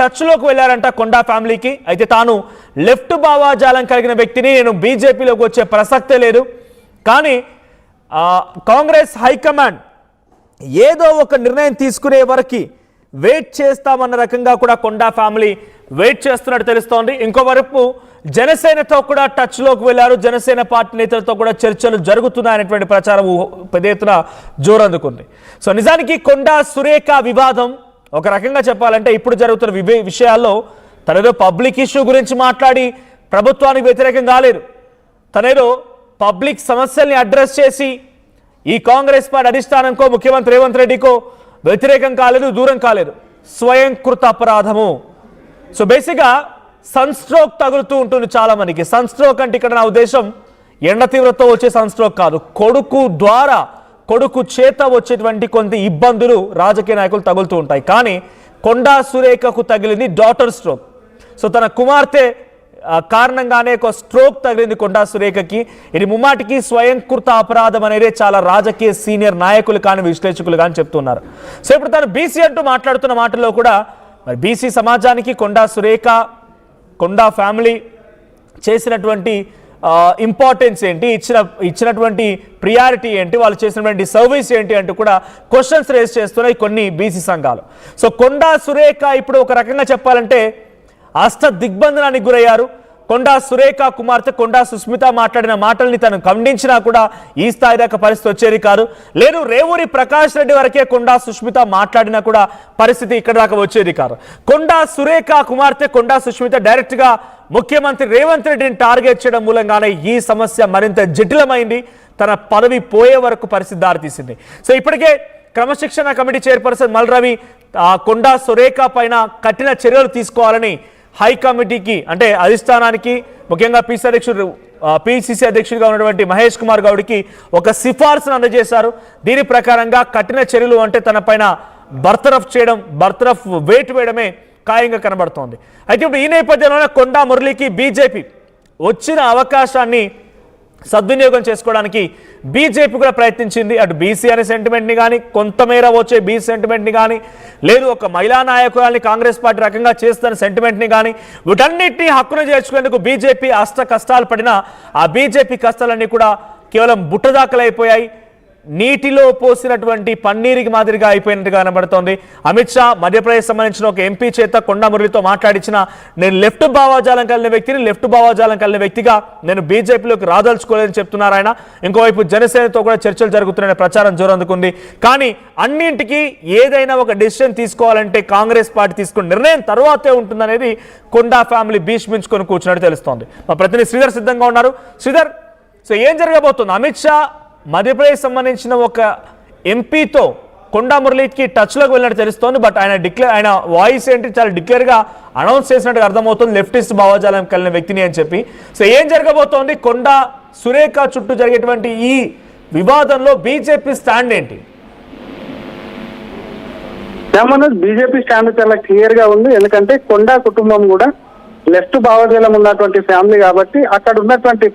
Touch లోకి వెళ్ళారంట కొండా ఫ్యామిలీకి. అయితే తాను లెఫ్ట్ భావాజాలం కలిగిన వ్యక్తిని, నేను బీజేపీలోకి వచ్చే ప్రసక్తే లేదు, కానీ కాంగ్రెస్ హైకమాండ్ ఏదో ఒక నిర్ణయం తీసుకునే వరకు వెయిట్ చేస్తామన్న రకంగా కూడా కొండా ఫ్యామిలీ వెయిట్ చేస్తున్నట్టు తెలుస్తోంది. ఇంకోవైపు జనసేనతో కూడా టచ్లోకి వెళ్లారు. జనసేన పార్టీ నేతలతో కూడా చర్చలు జరుగుతున్నాయనేటువంటి ప్రచారం పెద్ద ఎత్తున జోరందుకుంది. సో నిజానికి కొండా సురేఖ వివాదం ఒక రకంగా చెప్పాలంటే ఇప్పుడు జరుగుతున్న విషయాల్లో తనేదో పబ్లిక్ ఇష్యూ గురించి మాట్లాడి ప్రభుత్వానికి వ్యతిరేకం కాలేదు. తనేదో పబ్లిక్ సమస్యల్ని అడ్రస్ చేసి ఈ కాంగ్రెస్ పార్టీ అధిష్టానంకో ముఖ్యమంత్రి రేవంత్ రెడ్డికో వ్యతిరేకం కాలేదు, దూరం కాలేదు. స్వయంకృత అపరాధము. సో బేసిక్గా సన్ స్ట్రోక్ తగులుతూ ఉంటుంది చాలా మందికి. సన్ స్ట్రోక్ అంటే ఇక్కడ నా ఉద్దేశం ఎండ తీవ్రతతో వచ్చే సన్ స్ట్రోక్ కాదు, కొడుకు చేత వచ్చేటువంటి కొన్ని ఇబ్బందులు రాజకీయ నాయకులు తగులుతూ ఉంటాయి. కానీ కొండా సురేఖకు తగిలింది డాటర్ స్ట్రోక్. సో తన కుమార్తె కారణంగానే ఒక స్ట్రోక్ తగిలింది కొండా సురేఖకి. ఇది ముమ్మాటికి స్వయంకృత అపరాధం అనేది చాలా రాజకీయ సీనియర్ నాయకులు కానీ విశ్లేషకులు కానీ చెప్తున్నారు. సో ఇప్పుడు తను బీసీ అంటూ మాట్లాడుతున్న మాటల్లో కూడా మరి బీసీ సమాజానికి కొండా సురేఖ, కొండా ఫ్యామిలీ చేసినటువంటి ఇంపార్టెన్స్ ఏంటి, ఇచ్చినటువంటి ప్రియారిటీ ఏంటి, వాళ్ళు చేసినటువంటి సర్వీస్ ఏంటి అంటూ కూడా క్వశ్చన్స్ రేస్ చేస్తున్నాయి కొన్ని బీసీ సంఘాలు. సో కొండా సురేఖ ఇప్పుడు ఒక రకంగా చెప్పాలంటే అష్ట దిగ్బంధనానికి గురయ్యారు. కొండా సురేఖ కుమార్తె కొండా సుస్మిత మాట్లాడిన మాటల్ని తను ఖండించినా కూడా ఈ స్థాయి దాకా పరిస్థితి వచ్చేది కాదు. లేదు రేవూరి ప్రకాష్ రెడ్డి వరకే కొండా సుస్మిత మాట్లాడినా కూడా పరిస్థితి ఇక్కడ దాకా వచ్చేది కాదు. కొండా సురేఖ కుమార్తె కొండా సుస్మిత డైరెక్ట్గా ముఖ్యమంత్రి రేవంత్ రెడ్డిని టార్గెట్ చేయడం మూలంగానే ఈ సమస్య మరింత జటిలమైంది. తన పదవి పోయే వరకు పరిస్థితి దారితీసింది. సో ఇప్పటికే క్రమశిక్షణ కమిటీ చైర్పర్సన్ మల్రవి కొండా సురేఖ పైన కఠిన చర్యలు తీసుకోవాలని హై కమిటీకి అంటే అధిష్టానానికి ముఖ్యంగా పిసిసి అధ్యక్షుడిగా ఉన్నటువంటి మహేష్ కుమార్ గౌడ్కి ఒక సిఫార్సును అందజేశారు. దీని ప్రకారంగా కఠిన చర్యలు అంటే తన పైన బర్తరఫ్ వేటు వేయడమే ఖాయంగా కనబడుతోంది. అయితే ఇప్పుడు ఈ నేపథ్యంలోనే కొండా మురళికి బీజేపీ వచ్చిన అవకాశాన్ని సద్వినియోగం చేసుకోవడానికి బీజేపీ కూడా ప్రయత్నించింది. అటు బీసీ అనే సెంటిమెంట్ని కానీ, కొంతమేర వచ్చే బీసీ సెంటిమెంట్ని కానీ, లేదు ఒక మహిళా నాయకురాల్ని కాంగ్రెస్ పార్టీ రకంగా చేస్తున్న సెంటిమెంట్ని కానీ, వీటన్నిటినీ హక్కును చేర్చుకునేందుకు బీజేపీ కష్టాలు పడినా ఆ బీజేపీ కష్టాలన్నీ కూడా కేవలం బుట్టదాఖలైపోయాయి. నీటిలో పోసినటువంటి పన్నీరికి మాదిరిగా అయిపోయినట్టుగా కనబడుతోంది. అమిత్ షా మధ్యప్రదేశ్ సంబంధించిన ఒక ఎంపీ చేత కొండా మురళితో మాట్లాడించిన నేను లెఫ్ట్ భావాజాలం కలిగిన వ్యక్తిగా నేను బీజేపీలోకి రాదలుచుకోలేదని చెప్తున్నారు ఆయన. ఇంకోవైపు జనసేనతో కూడా చర్చలు జరుగుతున్నాయని ప్రచారం జోరందుకుంది. కానీ అన్నింటికీ ఏదైనా ఒక డెసిషన్ తీసుకోవాలంటే కాంగ్రెస్ పార్టీ తీసుకున్న నిర్ణయం తర్వాతే ఉంటుందనేది కొండా ఫ్యామిలీ భీష్మించుకొని కూర్చున్నట్టు తెలుస్తోంది. మా ప్రతినిధి శ్రీధర్ సిద్ధంగా ఉన్నారు. శ్రీధర్, సో ఏం జరగబోతుంది? అమిత్ షా మధ్యప్రదేశ్ సంబంధించిన ఒక ఎంపీతో కొండా మురళికి టచ్లోకి వెళ్ళినట్టు తెలుస్తోంది. బట్ ఆయన వాయిస్ ఏంటి చాలా డిక్లేర్గా అనౌన్స్ చేసినట్టుగా అర్థమవుతుంది, లెఫ్టిస్ట్ భావజాలం కలిగిన వ్యక్తిని అని చెప్పి. సో ఏం జరగబోతోంది? కొండా సురేఖ చుట్టూ జరిగేటువంటి ఈ వివాదంలో బీజేపీ స్టాండ్ ఏంటి? బీజేపీ స్టాండ్ చాలా క్లియర్ గా ఉంది. ఎందుకంటే కొండా కుటుంబం కూడా లెఫ్ట్ భావజాలం ఉన్నటువంటి ఫ్యామిలీ కాబట్టి అక్కడ ఉన్నటువంటి